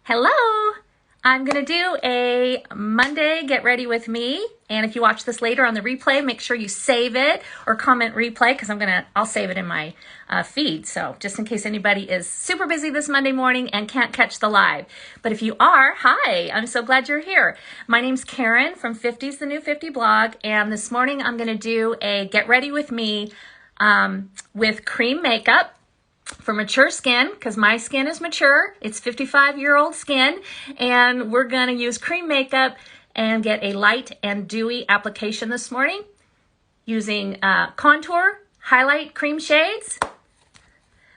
Hello! I'm going to do a Monday Get Ready With Me. And if you watch this later on the replay, make sure you save it or comment replay because I'll save it in my feed. So just in case anybody is super busy this Monday morning and can't catch the live. But if you are, hi, I'm so glad you're here. My name's Karen from 50's The New 50 blog. And this morning I'm going to do a Get Ready With Me with cream makeup for mature skin, because my skin is mature. It's 55-year-old skin, and we're going to use cream makeup and get a light and dewy application this morning using contour, highlight cream shades,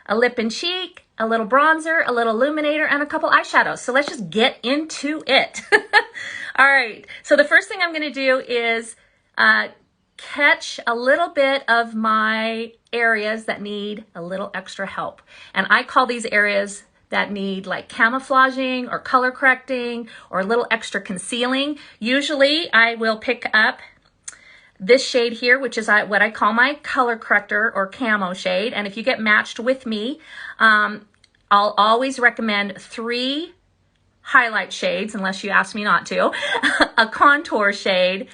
a lip and cheek, a little bronzer, a little illuminator, and a couple eyeshadows. So let's just get into it. All right, so the first thing I'm going to do is catch a little bit of my areas that need a little extra help. And I call these areas that need like camouflaging or color correcting or a little extra concealing. Usually I will pick up this shade here, which is what I call my color corrector or camo shade. And if you get matched with me, I'll always recommend 3 highlight shades, unless you ask me not to, a contour shade,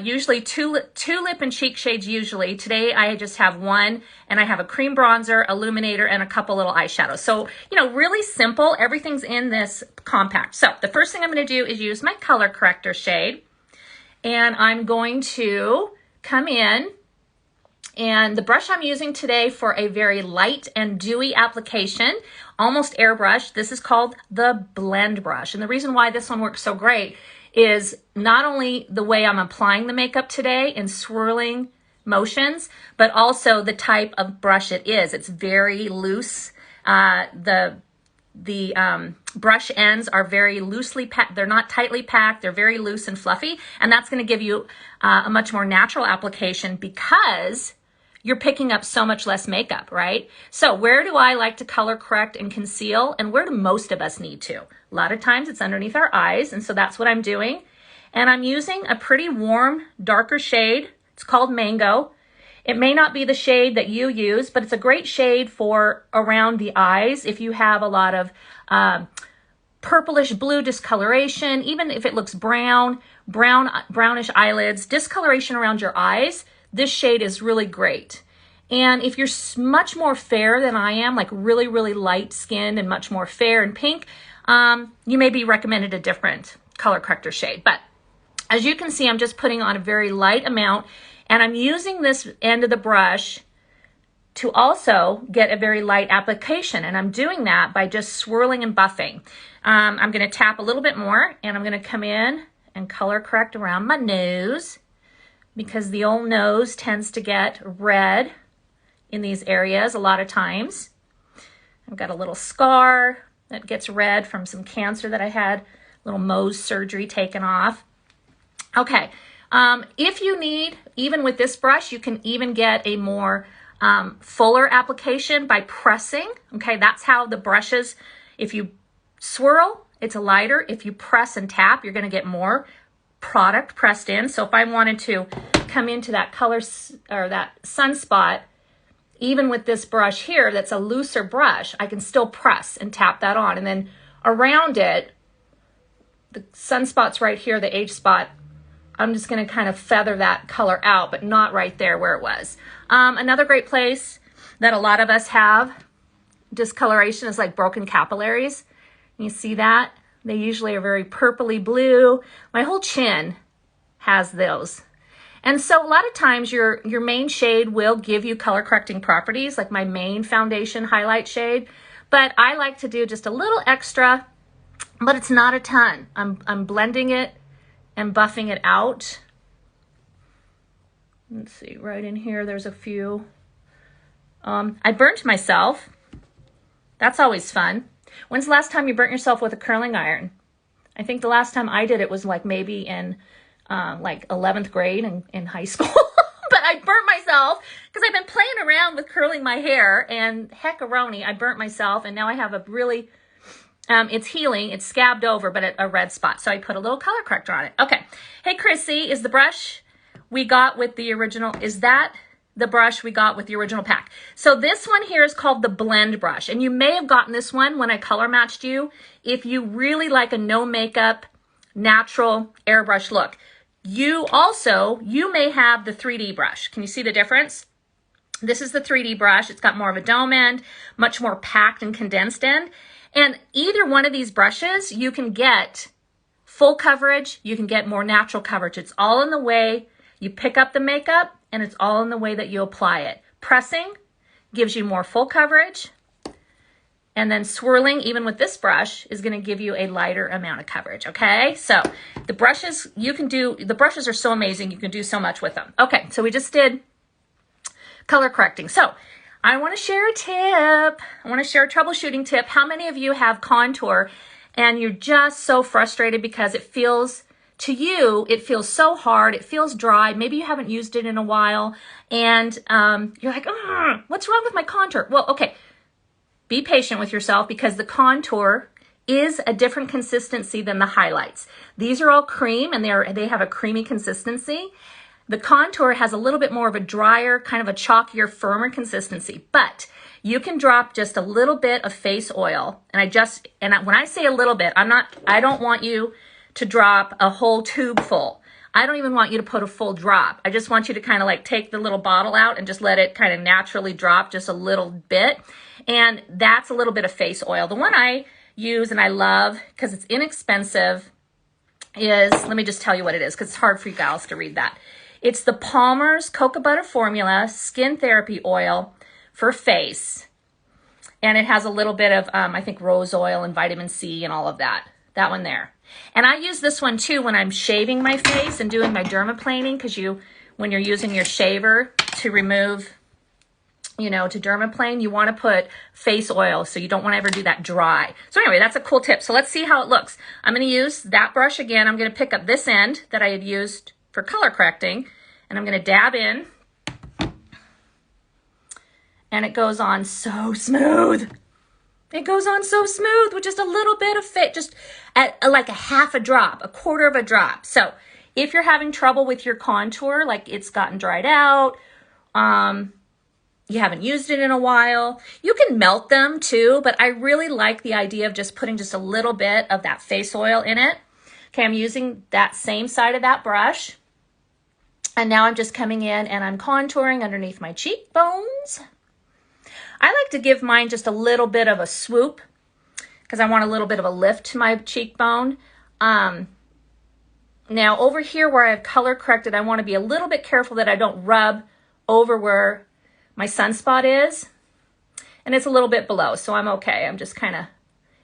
usually two lip and cheek shades usually. Today I just have 1, and I have a cream bronzer, illuminator, and a couple little eyeshadows. So, really simple. Everything's in this compact. So the first thing I'm going to do is use my color corrector shade, and I'm going to come in, and the brush I'm using today for a very light and dewy application, almost airbrush, this is called the blend brush. And the reason why this one works so great is not only the way I'm applying the makeup today in swirling motions, but also the type of brush it is. It's very loose. The brush ends are very loosely packed. They're not tightly packed. They're very loose and fluffy. And that's going to give you a much more natural application because you're picking up so much less makeup, right? So where do I like to color correct and conceal, and where do most of us need to? A lot of times it's underneath our eyes, and so that's what I'm doing. And I'm using a pretty warm, darker shade. It's called Mango. It may not be the shade that you use, but it's a great shade for around the eyes if you have a lot of purplish blue discoloration, even if it looks brownish eyelids, discoloration around your eyes. This shade is really great. And if you're much more fair than I am, like really, really light skinned and much more fair and pink, you may be recommended a different color corrector shade. But as you can see, I'm just putting on a very light amount, and I'm using this end of the brush to also get a very light application. And I'm doing that by just swirling and buffing. I'm going to tap a little bit more, and I'm going to come in and color correct around my nose, because the old nose tends to get red in these areas a lot of times. I've got a little scar that gets red from some cancer that I had, little Mohs surgery taken off. Okay, if you need, even with this brush, you can even get a more fuller application by pressing. Okay, that's how the brushes, if you swirl, it's a lighter. If you press and tap, you're gonna get more product pressed in. So if I wanted to come into that color or that sunspot, even with this brush here, that's a looser brush, I can still press and tap that on. And then around it, the sunspot's right here, the age spot, I'm just going to kind of feather that color out, but not right there where it was. Another great place that a lot of us have discoloration is like broken capillaries. You see that? They usually are very purpley blue. My whole chin has those. And so a lot of times your main shade will give you color correcting properties, like my main foundation highlight shade. But I like to do just a little extra, but it's not a ton. I'm blending it and buffing it out. Let's see, right in here, there's a few. I burnt myself. That's always fun. When's the last time you burnt yourself with a curling iron? I think the last time I did it was like maybe in like 11th grade in high school. But I burnt myself because I've been playing around with curling my hair, and heckaroni, I burnt myself, and now I have a really, it's healing, it's scabbed over, but a red spot. So I put a little color corrector on it. Okay. Hey, Chrissy, is the brush we got with the original, is that the brush we got with the original pack. So this one here is called the blend brush. And you may have gotten this one when I color matched you if you really like a no makeup, natural airbrush look. You may have the 3D brush. Can you see the difference? This is the 3D brush. It's got more of a dome end, much more packed and condensed end. And either one of these brushes, you can get full coverage. You can get more natural coverage. It's all in the way you pick up the makeup, and it's all in the way that you apply it. Pressing gives you more full coverage. And then swirling, even with this brush, is gonna give you a lighter amount of coverage, okay? So the brushes, the brushes are so amazing, you can do so much with them. Okay, so we just did color correcting. So I wanna share a tip. I wanna share a troubleshooting tip. How many of you have contour and you're just so frustrated because it feels, to you, it feels so hard, it feels dry, maybe you haven't used it in a while, and you're like, what's wrong with my contour? Well, okay. Be patient with yourself because the contour is a different consistency than the highlights. These are all cream and they have a creamy consistency. The contour has a little bit more of a drier, kind of a chalkier, firmer consistency, but you can drop just a little bit of face oil. And when I say a little bit, I don't want you to drop a whole tube full. I don't even want you to put a full drop. I just want you to kind of like take the little bottle out and just let it kind of naturally drop just a little bit. And that's a little bit of face oil. The one I use and I love because it's inexpensive is, let me just tell you what it is because it's hard for you gals to read that. It's the Palmer's Cocoa Butter Formula Skin Therapy Oil for face. And it has a little bit of, I think, rose oil and vitamin C and all of that. That one there. And I use this one too when I'm shaving my face and doing my dermaplaning because when you're using your shaver to remove, to dermaplane, you want to put face oil, so you don't want to ever do that dry. So anyway, that's a cool tip. So let's see how it looks. I'm going to use that brush again. I'm going to pick up this end that I had used for color correcting, and I'm going to dab in. And it goes on so smooth. It goes on so smooth with just a little bit of fit, just at like a half a drop, a quarter of a drop. So if you're having trouble with your contour, like it's gotten dried out, you haven't used it in a while, you can melt them too, but I really like the idea of just putting just a little bit of that face oil in it. Okay, I'm using that same side of that brush. And now I'm just coming in and I'm contouring underneath my cheekbones. I like to give mine just a little bit of a swoop because I want a little bit of a lift to my cheekbone. Now over here where I have color corrected, I want to be a little bit careful that I don't rub over where my sunspot is. And it's a little bit below, so I'm okay. I'm just kind of,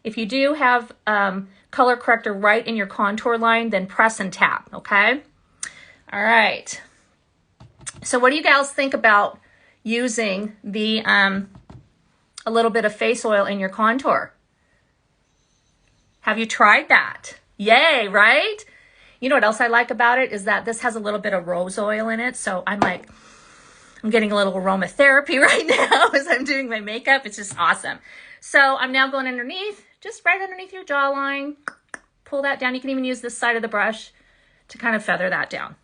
if you do have color corrector right in your contour line, then press and tap, okay? All right. So what do you gals think about using the a little bit of face oil in your contour? Have you tried that? Yay, right? You know what else I like about it is that this has a little bit of rose oil in it. So I'm getting a little aromatherapy right now as I'm doing my makeup. It's just awesome. So I'm now going underneath, just right underneath your jawline. Pull that down. You can even use this side of the brush to kind of feather that down.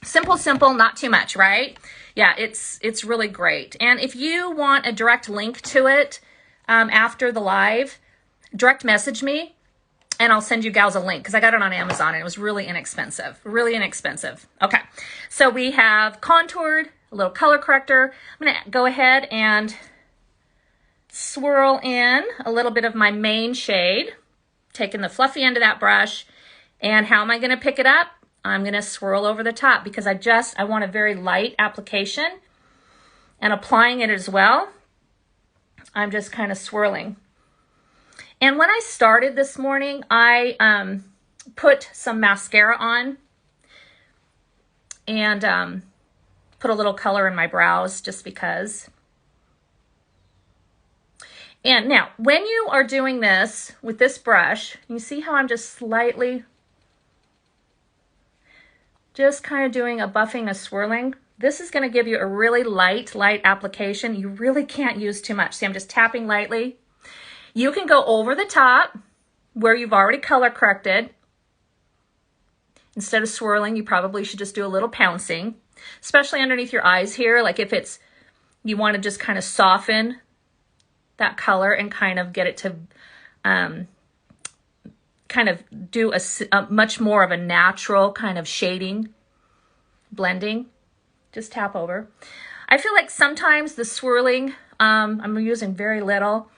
Simple, simple, not too much, right? Yeah, it's really great. And if you want a direct link to it after the live, direct message me and I'll send you gals a link because I got it on Amazon and it was really inexpensive, really inexpensive. Okay, so we have contoured, a little color corrector. I'm gonna go ahead and swirl in a little bit of my main shade, taking the fluffy end of that brush. And how am I gonna pick it up? I'm gonna swirl over the top because I want a very light application and applying it as well. I'm just kind of swirling. And when I started this morning, I put some mascara on and put a little color in my brows just because. And now, when you are doing this with this brush, you see how I'm just slightly, just kind of doing a buffing, a swirling. This is going to give you a really light application. You really can't use too much. See, I'm just tapping lightly. You can go over the top where you've already color corrected. Instead of swirling, you probably should just do a little pouncing. especially underneath your eyes here. Like if it's, you want to just kind of soften that color and kind of get it to kind of do a much more of a natural kind of shading, blending. Just tap over. I feel like sometimes the swirling, I'm using very little.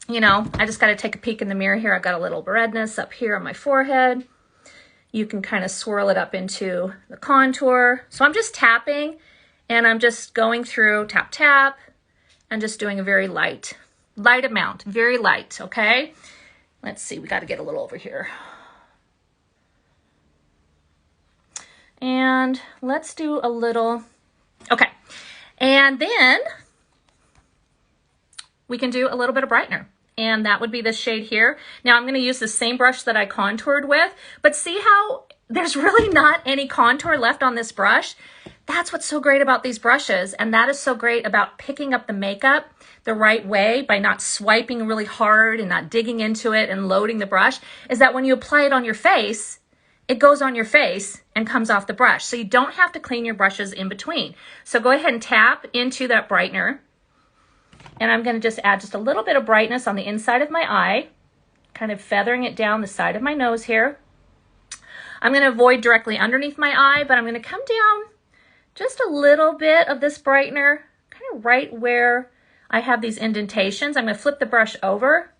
You know, I just got to take a peek in the mirror here. I've got a little redness up here on my forehead. You can kind of swirl it up into the contour. So I'm just tapping and I'm just going through, tap, tap, and just doing a very light amount, very light, okay? Let's see, we got to get a little over here. And let's do a little, okay. And then we can do a little bit of brightener. And that would be this shade here. Now I'm going to use the same brush that I contoured with, but see how there's really not any contour left on this brush? That's what's so great about these brushes, and that is so great about picking up the makeup the right way by not swiping really hard and not digging into it and loading the brush, is that when you apply it on your face, it goes on your face and comes off the brush. So you don't have to clean your brushes in between. So go ahead and tap into that brightener. And I'm going to just add just a little bit of brightness on the inside of my eye, kind of feathering it down the side of my nose here. I'm going to avoid directly underneath my eye, but I'm going to come down just a little bit of this brightener, kind of right where I have these indentations. I'm going to flip the brush over,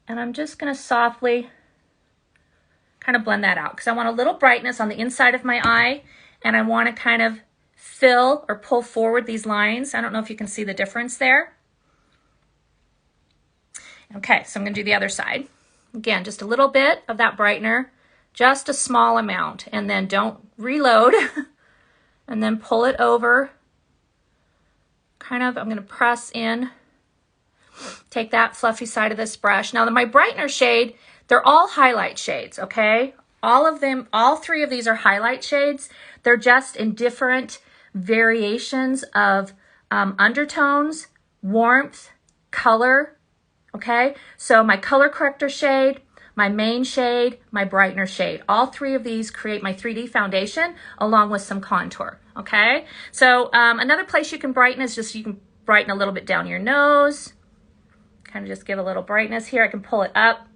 and I'm just going to softly kind of blend that out because I want a little brightness on the inside of my eye, and I want to kind of fill or pull forward these lines. I don't know if you can see the difference there. Okay, so I'm going to do the other side. Again, just a little bit of that brightener, just a small amount, and then don't reload, and then pull it over. Kind of, I'm going to press in, take that fluffy side of this brush. Now, my brightener shade, they're all highlight shades, okay? All of them, all three of these are highlight shades. They're just in different variations of undertones, warmth, color, okay? So my color corrector shade, my main shade, my brightener shade. All three of these create my 3D foundation along with some contour, okay? So another place you can brighten is just, you can brighten a little bit down your nose, kind of just give a little brightness here. I can pull it up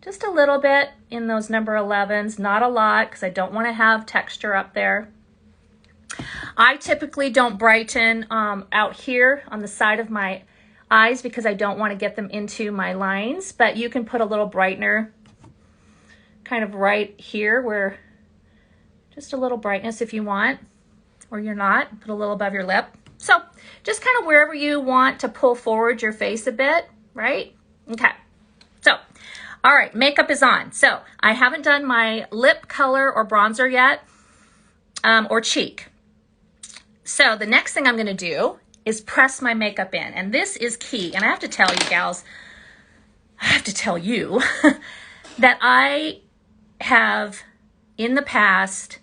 just a little bit in those number 11s, not a lot because I don't want to have texture up there. I typically don't brighten out here on the side of my eyes because I don't want to get them into my lines, but you can put a little brightener kind of right here where, just a little brightness if you want, or you're not, put a little above your lip. So just kind of wherever you want to pull forward your face a bit, right? Okay, so all right, makeup is on. So I haven't done my lip color or bronzer yet, or cheek. So the next thing I'm going to do is press my makeup in, and this is key. And I have to tell you, gals, I have to tell you that I have in the past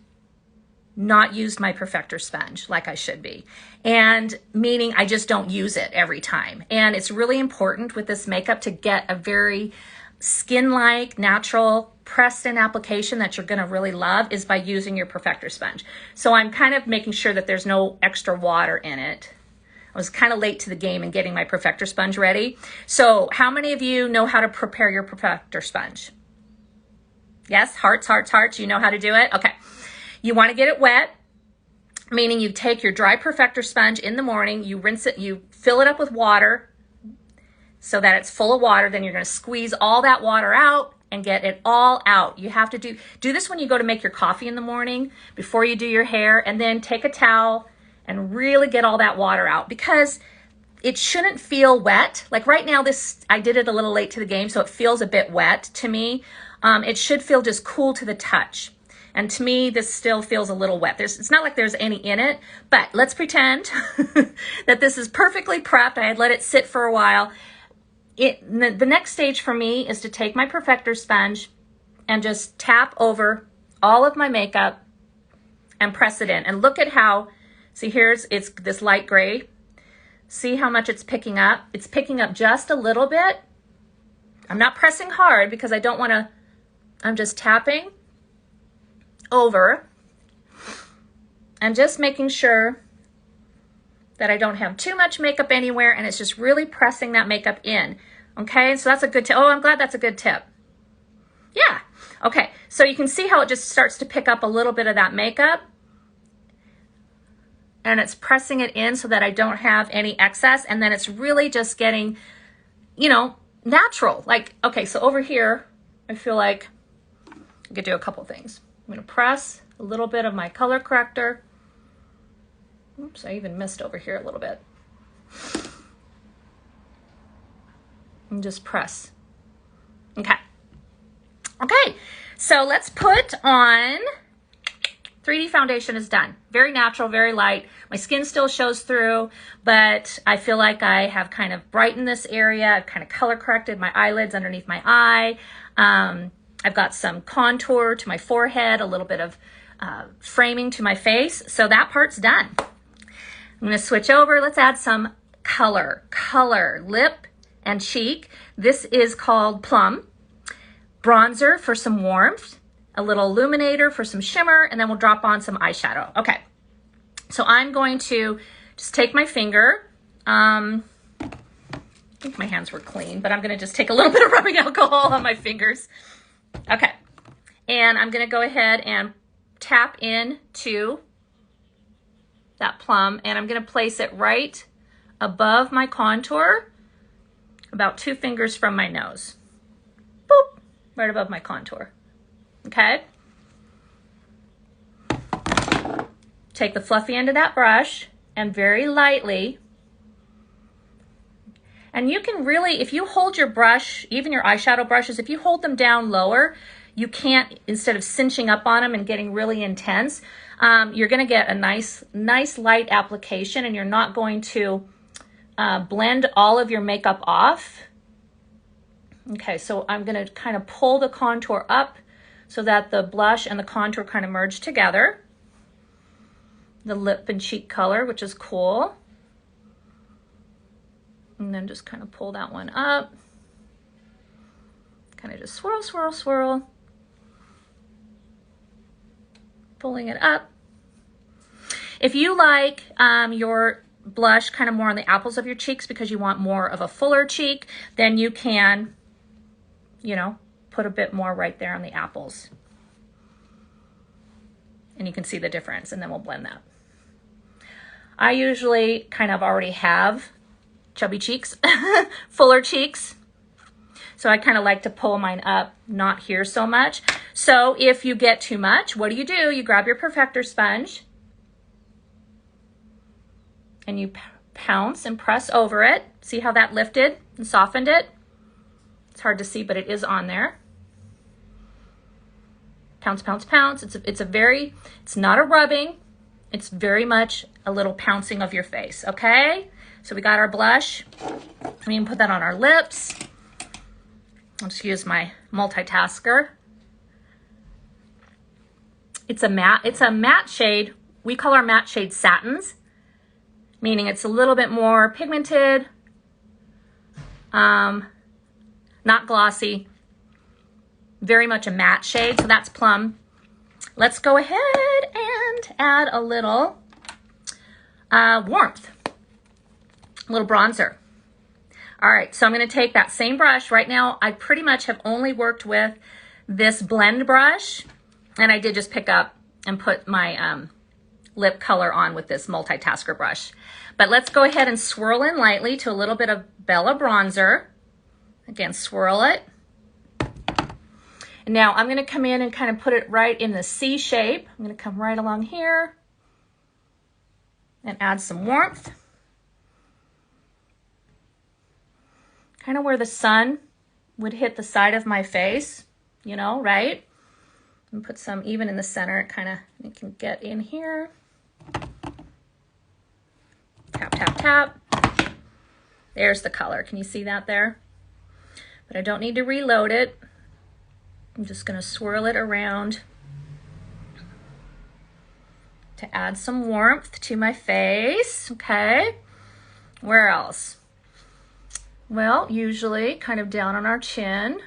not used my Perfector sponge like I should be, and meaning I just don't use it every time. And it's really important with this makeup to get a very skin-like, natural, pressed-in application that you're going to really love is by using your Perfector sponge. So I'm kind of making sure that there's no extra water in it. I was kind of late to the game in getting my Perfector sponge ready. So how many of you know how to prepare your Perfector sponge? Yes, hearts, hearts, hearts. You know how to do it? Okay. You want to get it wet, meaning you take your dry Perfector sponge in the morning, you rinse it, you fill it up with water so that it's full of water. Then you're going to squeeze all that water out and get it all out. You have to do this when you go to make your coffee in the morning, before you do your hair, and then take a towel and really get all that water out, because it shouldn't feel wet. Like right now, I did it a little late to the game, so it feels a bit wet to me. It should feel just cool to the touch. And to me, this still feels a little wet. It's not like there's any in it, but let's pretend that this is perfectly prepped. I had let it sit for a while. The next stage for me is to take my Perfector sponge and just tap over all of my makeup and press it in. And look at how, see it's this light gray. See how much it's picking up? It's picking up just a little bit. I'm not pressing hard because I don't want to, I'm just tapping over. and just making sure that I don't have too much makeup anywhere, and it's just really pressing that makeup in. Okay, so that's a good tip. Oh, I'm glad that's a good tip. Yeah. Okay, so you can see how it just starts to pick up a little bit of that makeup, and it's pressing it in so that I don't have any excess, and then it's really just getting, you know, natural. Like, okay, so over here, I feel like I could do a couple things. I'm gonna press a little bit of my color corrector. Oops, I even missed over here a little bit. And just press. Okay. Okay, so let's put on, 3D foundation is done. Very natural, very light. My skin still shows through, but I feel like I have kind of brightened this area. I've kind of color corrected my eyelids underneath my eye. I've got some contour to my forehead, a little bit of framing to my face. So that part's done. I'm gonna switch over. Let's add some color, lip and cheek. This is called Plum. Bronzer for some warmth, a little illuminator for some shimmer, and then we'll drop on some eyeshadow. Okay, so I'm going to just take my finger. I think my hands were clean, but I'm gonna just take a little bit of rubbing alcohol on my fingers. Okay, and I'm gonna go ahead and tap into that plum, and I'm gonna place it right above my contour, about 2 fingers from my nose. Boop, right above my contour. Okay. Take the fluffy end of that brush and very lightly, and you can really, if you hold your brush, even your eyeshadow brushes, if you hold them down lower, you can't, instead of cinching up on them and getting really intense, you're gonna get a nice light application, and you're not going to blend all of your makeup off. Okay, so I'm gonna kind of pull the contour up so that the blush and the contour kind of merge together. The lip and cheek color, which is cool. And then just kind of pull that one up. Kind of just swirl, swirl, swirl. Pulling it up. If you like your blush kind of more on the apples of your cheeks because you want more of a fuller cheek, then you can, you know, put a bit more right there on the apples. And you can see the difference, and then we'll blend that. I usually kind of already have chubby cheeks, fuller cheeks. So I kind of like to pull mine up, not here so much. So if you get too much, what do? You grab your perfector sponge and you pounce and press over it. See how that lifted and softened it? It's hard to see, but it is on there. Pounce, pounce, pounce. It's not a rubbing. It's very much a little pouncing of your face, okay? So we got our blush. We can put that on our lips. I'll just use my multitasker. It's a matte shade. We call our matte shade satins, meaning it's a little bit more pigmented, not glossy, very much a matte shade. So that's Plum. Let's go ahead and add a little warmth, a little bronzer. All right, so I'm gonna take that same brush. Right now, I pretty much have only worked with this blend brush, and I did just pick up and put my lip color on with this multitasker brush. But let's go ahead and swirl in lightly to a little bit of Bella bronzer. Again, swirl it. And now I'm gonna come in and kind of put it right in the C shape. I'm gonna come right along here and add some warmth. Kind of where the sun would hit the side of my face, you know, right? And put some even in the center, it can get in here. Tap, tap, tap. There's the color. Can you see that there? But I don't need to reload it. I'm just gonna swirl it around to add some warmth to my face, okay? Where else? Well, usually kind of down on our chin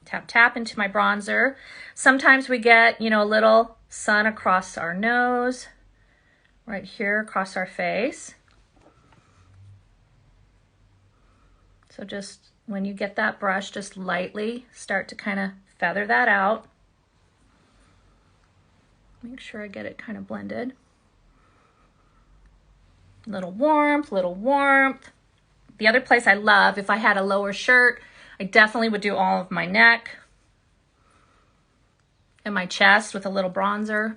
Tap, tap into my bronzer. Sometimes we get, you know, a little sun across our nose, right here across our face. So just when you get that brush, just lightly start to kind of feather that out. Make sure I get it kind of blended. Little warmth, little warmth. The other place I love, if I had a lower shirt, I definitely would do all of my neck and my chest with a little bronzer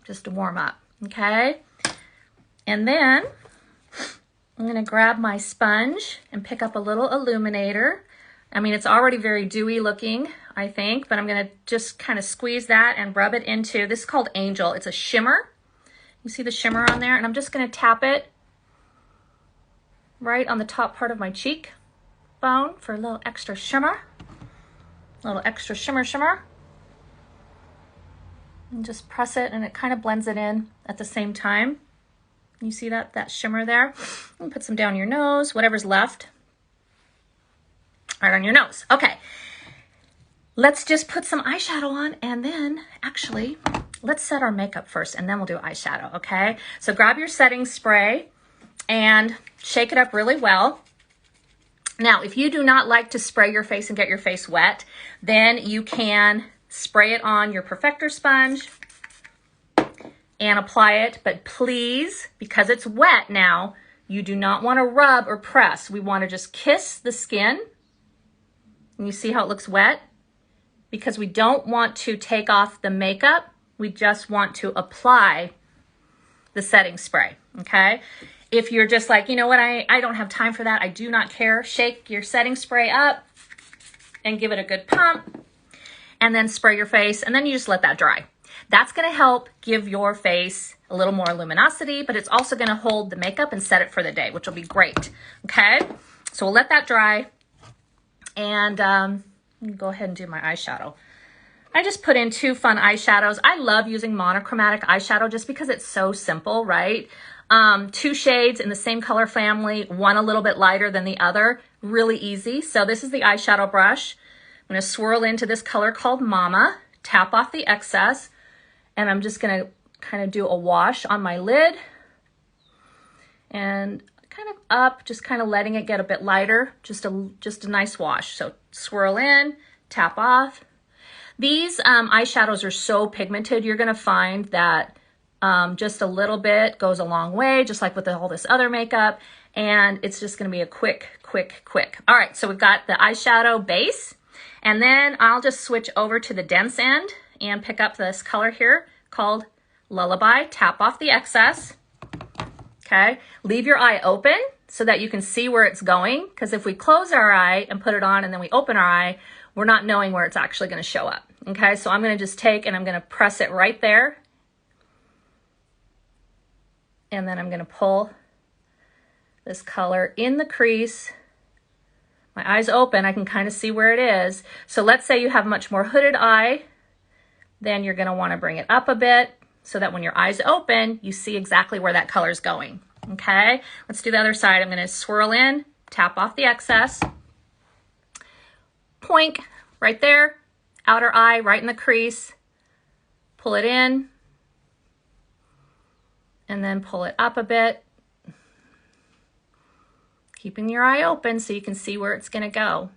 just to warm up, okay? And then I'm gonna grab my sponge and pick up a little illuminator. I mean, it's already very dewy looking, I think, but I'm gonna just kind of squeeze that and rub it into, this is called Angel. It's a shimmer. You see the shimmer on there? And I'm just gonna tap it right on the top part of my cheek bone for a little extra shimmer. A little extra shimmer, shimmer. And just press it and it kind of blends it in at the same time. You see that shimmer there? And put some down your nose, whatever's left. Right on your nose. Okay. Let's just put some eyeshadow on and then actually let's set our makeup first and then we'll do eyeshadow, okay? So grab your setting spray and shake it up really well. Now, if you do not like to spray your face and get your face wet, then you can spray it on your Perfector sponge and apply it. But please, because it's wet now, you do not want to rub or press. We want to just kiss the skin. And you see how it looks wet? Because we don't want to take off the makeup. We just want to apply the setting spray, okay? If you're just like, you know what, I don't have time for that, I do not care, shake your setting spray up and give it a good pump and then spray your face and then you just let that dry. That's gonna help give your face a little more luminosity, but it's also gonna hold the makeup and set it for the day, which will be great, okay? So we'll let that dry and go ahead and do my eyeshadow. I just put in 2 fun eyeshadows. I love using monochromatic eyeshadow just because it's so simple, right? 2 shades in the same color family, one a little bit lighter than the other, really easy. So this is the eyeshadow brush. I'm gonna swirl into this color called Mama, tap off the excess, and I'm just gonna kind of do a wash on my lid and kind of up, just kind of letting it get a bit lighter, just a nice wash. So swirl in, tap off. These eyeshadows are so pigmented, you're gonna find that just a little bit goes a long way, just like with all this other makeup, and it's just gonna be a quick. All right, so we've got the eyeshadow base, and then I'll just switch over to the dense end and pick up this color here called Lullaby, tap off the excess, okay? Leave your eye open so that you can see where it's going, because if we close our eye and put it on and then we open our eye, we're not knowing where it's actually gonna show up, okay? So I'm gonna just take and I'm gonna press it right there. And then I'm gonna pull this color in the crease. My eye's open, I can kind of see where it is. So let's say you have a much more hooded eye, then you're gonna wanna bring it up a bit so that when your eye's open, you see exactly where that color's going, okay? Let's do the other side. I'm gonna swirl in, tap off the excess, poink, right there, outer eye, right in the crease, pull it in, and then pull it up a bit, keeping your eye open so you can see where it's gonna go.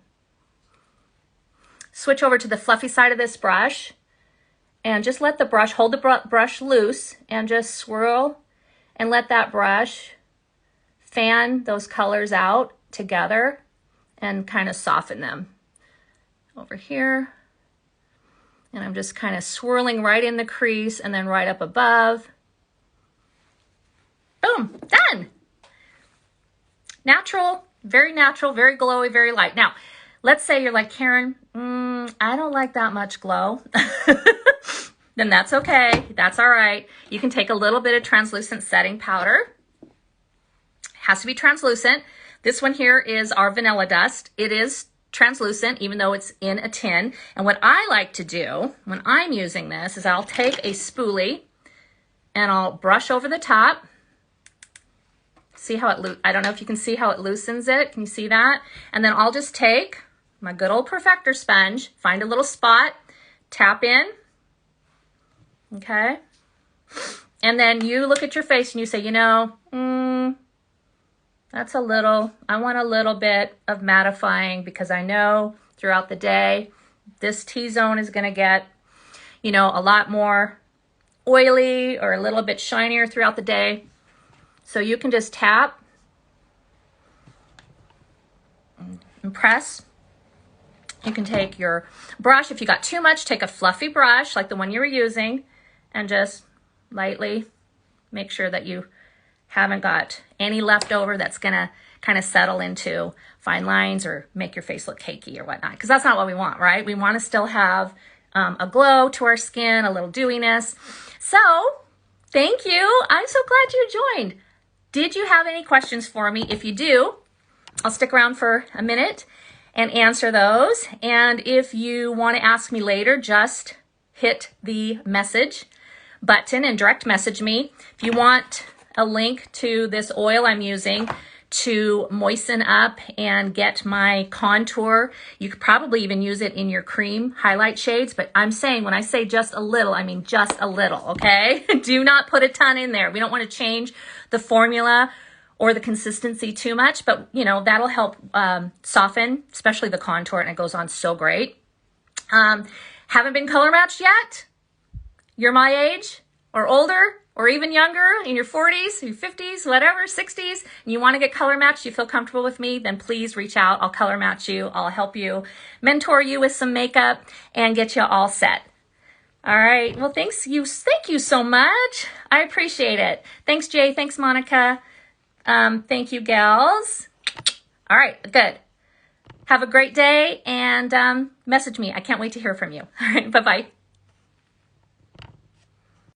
Switch over to the fluffy side of this brush and just let the brush, hold the brush loose and just swirl and let that brush fan those colors out together and kind of soften them. Over here, and I'm just kind of swirling right in the crease and then right up above. Boom, done. Natural, very glowy, very light. Now, let's say you're like, Karen, I don't like that much glow. Then that's okay, that's all right. You can take a little bit of translucent setting powder. Has to be translucent. This one here is our Vanilla Dust. It is translucent, even though it's in a tin. And what I like to do when I'm using this is I'll take a spoolie and I'll brush over the top. See how it, I don't know if you can see how it loosens it. Can you see that? And then I'll just take my good old Perfector sponge, find a little spot, tap in, okay? And then you look at your face and you say, you know, that's a little, I want a little bit of mattifying because I know throughout the day, this T-zone is gonna get, you know, a lot more oily or a little bit shinier throughout the day. So you can just tap and press. You can take your brush. If you got too much, take a fluffy brush like the one you were using and just lightly make sure that you haven't got any left over that's gonna kind of settle into fine lines or make your face look cakey or whatnot, because that's not what we want, right? We want to still have a glow to our skin, a little dewiness. So thank you. I'm so glad you joined. Did you have any questions for me? If you do, I'll stick around for a minute and answer those. And if you want to ask me later, just hit the message button and direct message me. If you want a link to this oil I'm using to moisten up and get my contour, you could probably even use it in your cream highlight shades, but I'm saying when I say just a little, I mean just a little, okay? Do not put a ton in there. We don't want to change the formula or the consistency too much, but you know, that'll help soften, especially the contour, and it goes on so great. Haven't been color matched yet? You're my age or older or even younger, in your 40s, your 50s, whatever, 60s, and you want to get color matched, you feel comfortable with me, then please reach out. I'll color match you. I'll help you, mentor you with some makeup and get you all set. All right. Well, thank you so much. I appreciate it. Thanks, Jay. Thanks, Monica. Thank you, gals. All right. Good. Have a great day and message me. I can't wait to hear from you. All right. Bye-bye.